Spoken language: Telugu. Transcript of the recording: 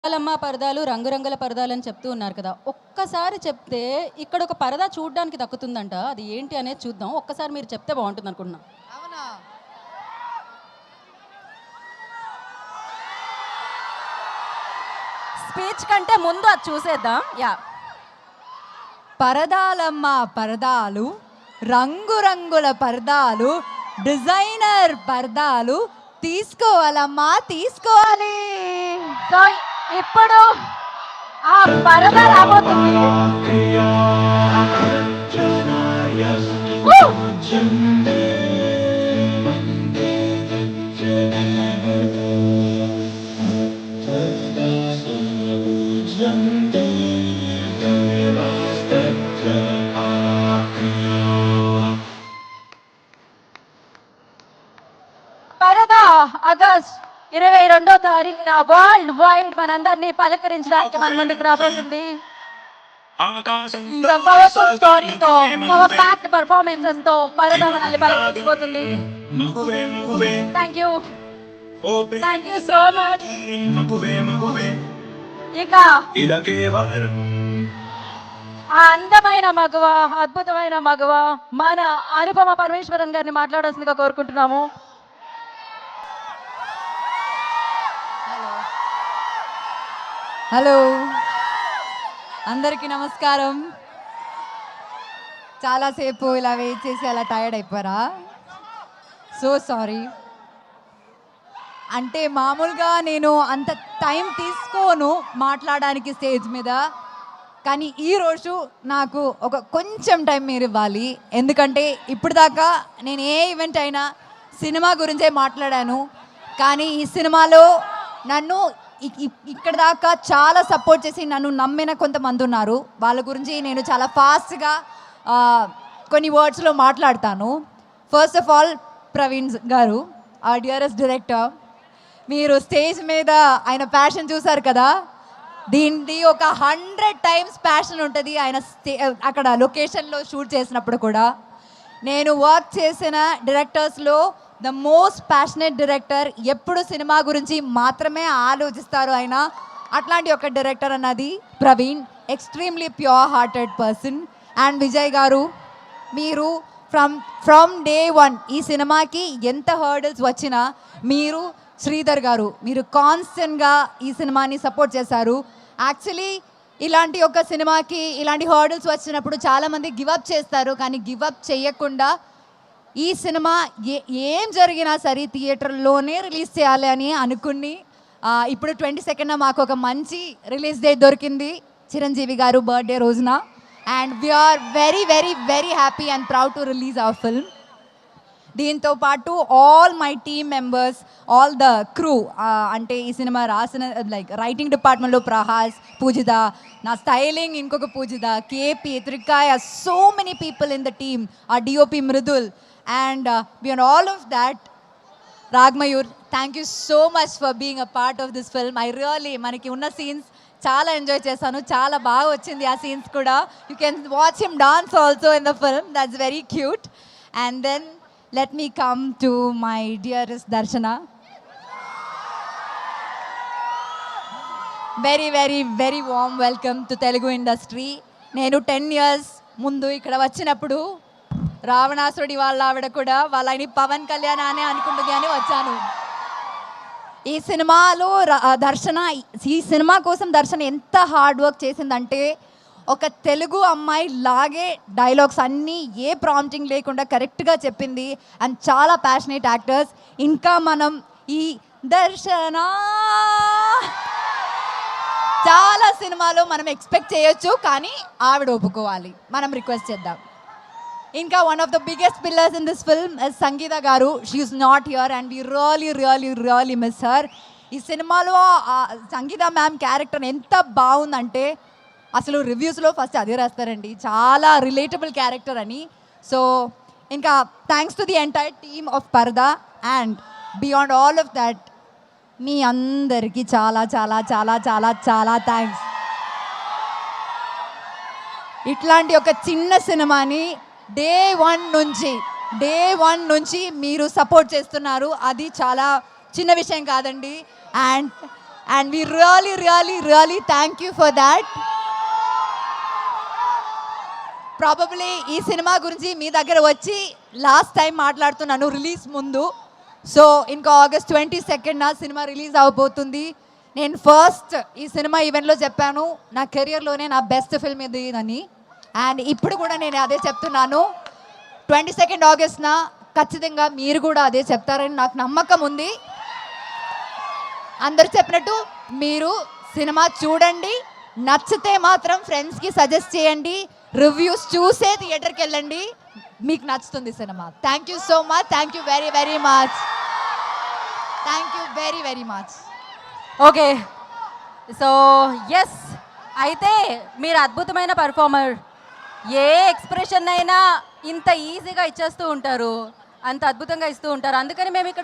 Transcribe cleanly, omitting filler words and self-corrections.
పరదాలమ్మ పరదాలు రంగురంగుల పరదాలు అని చెప్తూ ఉన్నారు కదా. ఒక్కసారి చెప్తే ఇక్కడ ఒక పరదా చూడడానికి దక్కుతుందంట. అది ఏంటి అనేది చూద్దాం. ఒక్కసారి మీరు చెప్తే బాగుంటుంది అనుకుంటున్నా. అవునా? స్పీచ్ కంటే ముందు అది చూసేద్దాం. యా, పరదాలమ్మ పరదాలు, రంగురంగుల పరదాలు, డిజైనర్ పరదాలు తీసుకోవాలమ్మా, తీసుకోవాలి. సో ఇప్పుడు ఆ పరదా రాబోతుంది. పరదా ఆగస్ట్ 22వ తారీఖున వరల్డ్ వైడ్ మనందరినీ పలకరించడానికి మన ముందుకు రాబోతుంది. పవర్ఫుల్ స్టోరీతో, పవర్ ప్యాక్డ్ పర్ఫార్మెన్సెస్ తో పరదా మనల్ని పలకరించబోతుంది. Thank you so much. ఇక ఆ అందమైన మగువ, అద్భుతమైన మగువ మన అనుపమ పరమేశ్వరన్ గారిని మాట్లాడాల్సిందిగా కోరుకుంటున్నాము. హలో, అందరికీ నమస్కారం. చాలాసేపు ఇలా వెయిట్ చేసి అలా టైర్డ్ అయిపోయారా? So sorry. అంటే మామూలుగా నేను అంత టైం తీసుకోను మాట్లాడడానికి స్టేజ్ మీద, కానీ ఈరోజు నాకు ఒక కొంచెం టైం మీరు ఇవ్వాలి. ఎందుకంటే ఇప్పుడు దాకా నేను ఏ ఈవెంట్ అయినా సినిమా గురించే మాట్లాడాను, కానీ ఈ సినిమాలో నన్ను ఇక్కడ దాకా చాలా సపోర్ట్ చేసి నన్ను నమ్మిన కొంతమంది ఉన్నారు. వాళ్ళ గురించి నేను చాలా ఫాస్ట్గా కొన్ని వర్డ్స్లో మాట్లాడతాను. ఫస్ట్ ఆఫ్ ఆల్ ప్రవీణ్ గారు, ఆ డియరెస్ట్ డైరెక్టర్. మీరు స్టేజ్ మీద ఆయన ప్యాషన్ చూసారు కదా, దీనికి ఒక 100 టైమ్స్ ప్యాషన్ ఉంటుంది ఆయన అక్కడ లొకేషన్లో షూట్ చేసినప్పుడు కూడా. నేను వర్క్ చేసిన డైరెక్టర్స్లో ద మోస్ట్ ప్యాషనేట్ డైరెక్టర్. ఎప్పుడు సినిమా గురించి మాత్రమే ఆలోచిస్తారు ఆయన. అట్లాంటి ఒక డైరెక్టర్ అన్నది Praveen. Extremely pure hearted person. And Vijay గారు, మీరు ఫ్రమ్ డే వన్ ఈ సినిమాకి ఎంత హర్డల్స్ వచ్చినా మీరు, శ్రీధర్ గారు, మీరు కాన్స్టెంట్గా ఈ సినిమాని సపోర్ట్ చేశారు. యాక్చువల్లీ ఇలాంటి ఒక సినిమాకి ఇలాంటి హర్డల్స్ వచ్చినప్పుడు చాలామంది గివప్ చేస్తారు, కానీ గివప్ చేయకుండా ఈ సినిమా ఏం జరిగినా సరే థియేటర్లోనే రిలీజ్ చేయాలి అని అనుకుని ఇప్పుడు 22న మాకు ఒక మంచి రిలీజ్ డేట్ దొరికింది, చిరంజీవి గారు బర్త్డే రోజున. And we are very very very happy and proud to release our film. దీంతో పాటు all my team members, all the crew, అంటే ఈ సినిమా రాసిన లైక్ రైటింగ్ డిపార్ట్మెంట్లో ప్రహాస్, పూజిత, నా స్టైలింగ్ ఇంకొక Poojitha, KP, Trikaya, so many people in the team, ఆ DOP Mridul. And beyond all of that, Ragmayur, thank you so much for being a part of this film. I really మనకి ఉన్న సీన్స్ చాలా ఎంజాయ్ చేశాను, చాలా బాగా వచ్చింది ఆ సీన్స్ కూడా. You can watch him dance also in the film, that's very cute. And then let me come to my dearest Darshana. Very very very warm welcome to Telugu industry. నేను 10 years ముందు ఇక్కడ వచ్చినప్పుడు రావణాసురుడి వాళ్ళ ఆవిడ కూడా వాళ్ళని పవన్ కళ్యాణ్ అనే అనుకుంటుంది అని వచ్చాను. ఈ సినిమాలో దర్శన, ఈ సినిమా కోసం దర్శన ఎంత హార్డ్ వర్క్ చేసిందంటే, ఒక తెలుగు అమ్మాయి లాగే డైలాగ్స్ అన్నీ ఏ ప్రాంప్టింగ్ లేకుండా కరెక్ట్గా చెప్పింది. అండ్ చాలా ప్యాషనేట్ యాక్టర్స్. ఇంకా మనం ఈ దర్శన చాలా సినిమాలో మనం ఎక్స్పెక్ట్ చేయొచ్చు, కానీ ఆవిడ ఒప్పుకోవాలి, మనం రిక్వెస్ట్ చేద్దాం. ఇంకా one of the biggest pillars in this film is Sangeetha garu. She is not here and we really really really miss her. ఈ సినిమాలో సంగీత మ్యామ్ క్యారెక్టర్ ఎంత బాగుందంటే అసలు రివ్యూస్లో ఫస్ట్ అదే రాస్తారండి, చాలా రిలేటబుల్ క్యారెక్టర్ అని. సో ఇంకా thanks to the entire team of Paradha. And beyond all of that మీ అందరికీ చాలా చాలా చాలా చాలా చాలా థ్యాంక్స్. ఇట్లాంటి ఒక చిన్న సినిమాని డే వన్ నుంచి మీరు సపోర్ట్ చేస్తున్నారు, అది చాలా చిన్న విషయం కాదండి. And and we really really really thank you for that. Probably ఈ సినిమా గురించి మీ దగ్గర వచ్చి లాస్ట్ టైం మాట్లాడుతున్నాను రిలీజ్ ముందు. సో ఇంకా ఆగస్ట్ 22 నా సినిమా రిలీజ్ అవబోతుంది. నేను ఫస్ట్ ఈ సినిమా ఈవెంట్లో చెప్పాను నా కెరియర్లోనే నా బెస్ట్ ఫిల్మ్ ఇది అని. అండ్ ఇప్పుడు కూడా నేను అదే చెప్తున్నాను. 22 ఆగస్ట్న ఖచ్చితంగా మీరు కూడా అదే చెప్తారని నాకు నమ్మకం ఉంది. అందరు చెప్పినట్టు మీరు సినిమా చూడండి, నచ్చితే మాత్రం ఫ్రెండ్స్కి సజెస్ట్ చేయండి, రివ్యూస్ చూసే థియేటర్కి వెళ్ళండి, మీకు నచ్చుతుంది సినిమా. Thank you so much, thank you very very much, thank you very very much. Okay, so yes, అయితే మీరు అద్భుతమైన పర్ఫార్మర్. ఏ ఎక్స్ప్రెషన్ అయినా ఇంత ఈజీగా ఇచ్చేస్తూ ఉంటారు, అంత అద్భుతంగా ఇస్తూ ఉంటారు. అందుకని మేము ఇక్కడ